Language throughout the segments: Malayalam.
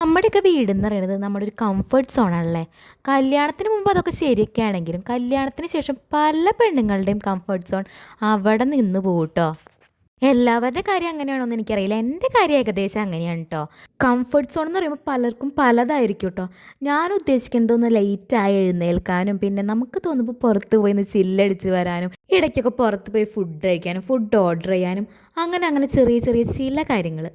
നമ്മുടെയൊക്കെ വീടെന്ന് പറയുന്നത് നമ്മുടെ ഒരു കംഫർട്ട് സോണാണല്ലേ. കല്യാണത്തിന് മുമ്പ് അതൊക്കെ ശരിയൊക്കെ ആണെങ്കിലും കല്യാണത്തിന് ശേഷം പല പെണ്ണുങ്ങളുടെയും കംഫർട്ട് സോൺ അവിടെ നിന്ന് പോകും കേട്ടോ. എല്ലാവരുടെ കാര്യം അങ്ങനെയാണോന്ന് എനിക്കറിയില്ല. എൻ്റെ കാര്യം ഏകദേശം അങ്ങനെയാണ് കേട്ടോ. കംഫർട്ട് സോൺ എന്ന് പറയുമ്പോൾ പലർക്കും പലതായിരിക്കും കേട്ടോ. ഞാൻ ഉദ്ദേശിക്കുന്നത് ഒന്ന് ലേറ്റായി എഴുന്നേൽക്കാനും പിന്നെ നമുക്ക് തോന്നുമ്പോൾ പുറത്ത് പോയി ഒന്ന് ചില്ലടിച്ച് വരാനും ഇടയ്ക്കൊക്കെ പുറത്ത് പോയി ഫുഡ് കഴിക്കാനും ഫുഡ് ഓർഡർ ചെയ്യാനും അങ്ങനെ അങ്ങനെ ചെറിയ ചെറിയ ചില കാര്യങ്ങൾ.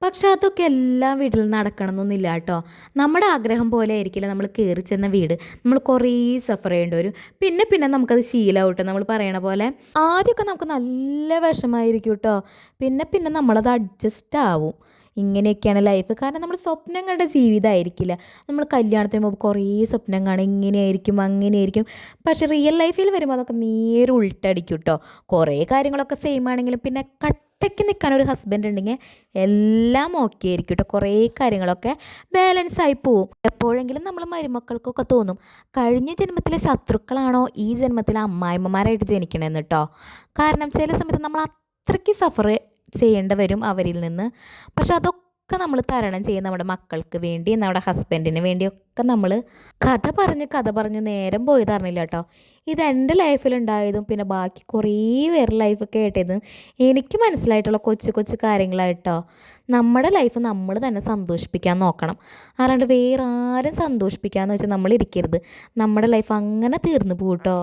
പക്ഷെ അതൊക്കെ എല്ലാം വീട്ടിൽ നടക്കണം എന്നൊന്നുമില്ല കേട്ടോ. നമ്മുടെ ആഗ്രഹം പോലെ ആയിരിക്കില്ല നമ്മൾ കയറി ചെന്ന വീട്. നമ്മൾ കുറേ സഫർ ചെയ്യേണ്ടി വരും. പിന്നെ പിന്നെ നമുക്കത് ശീലമാവട്ടെ. നമ്മൾ പറയണ പോലെ ആദ്യമൊക്കെ നമുക്ക് നല്ല വിഷമമായിരിക്കും കേട്ടോ. പിന്നെ പിന്നെ നമ്മളത് അഡ്ജസ്റ്റ് ആവും. ഇങ്ങനെയൊക്കെയാണ് ലൈഫ്. കാരണം നമ്മൾ സ്വപ്നം കണ്ട ജീവിതമായിരിക്കില്ല. നമ്മൾ കല്യാണത്തിന് മുമ്പ് കുറേ സ്വപ്നം കാണും, ഇങ്ങനെയായിരിക്കും അങ്ങനെയായിരിക്കും. പക്ഷേ റിയൽ ലൈഫിൽ വരുമ്പോൾ അതൊക്കെ നേരെ ഉൾട്ടടിക്കും കേട്ടോ. കുറേ കാര്യങ്ങളൊക്കെ സെയിം ആണെങ്കിലും പിന്നെ ഒറ്റയ്ക്ക് നിൽക്കാനൊരു ഹസ്ബൻഡ് ഉണ്ടെങ്കിൽ എല്ലാം ഓക്കെ ആയിരിക്കും കേട്ടോ. കുറേ കാര്യങ്ങളൊക്കെ ബാലൻസ് ആയി പോവും. എപ്പോഴെങ്കിലും നമ്മൾ മരുമക്കൾക്കൊക്കെ തോന്നും കഴിഞ്ഞ ജന്മത്തിലെ ശത്രുക്കളാണോ ഈ ജന്മത്തിലെ അമ്മായിമ്മമാരായിട്ട് ജനിക്കണമെന്ന് കേട്ടോ. കാരണം ചില സമയത്ത് നമ്മൾ അത്രയ്ക്ക് സഫർ ചെയ്യേണ്ടി വരും അവരിൽ നിന്ന്. പക്ഷെ അതൊക്കെ നമ്മൾ തരണം ചെയ്യും നമ്മുടെ മക്കൾക്ക് വേണ്ടി നമ്മുടെ ഹസ്ബൻഡിന് വേണ്ടിയൊക്കെ നമ്മൾ കഥ പറഞ്ഞ് നേരം പോയത് അറിഞ്ഞില്ല കേട്ടോ. ഇതെൻ്റെ ലൈഫിലുണ്ടായതും പിന്നെ ബാക്കി കുറേ പേരുടെ ലൈഫൊക്കെ കേട്ടതും എനിക്ക് മനസ്സിലായിട്ടുള്ള കൊച്ചു കൊച്ചു കാര്യങ്ങളായിട്ടോ. നമ്മുടെ ലൈഫ് നമ്മൾ തന്നെ സന്തോഷിപ്പിക്കാൻ നോക്കണം. അല്ലാണ്ട് വേറെ ആരും സന്തോഷിപ്പിക്കാമെന്ന് വെച്ചാൽ നമ്മൾ ഇരിക്കരുത്. നമ്മുടെ ലൈഫ് അങ്ങനെ തീർന്നു പോകട്ടോ.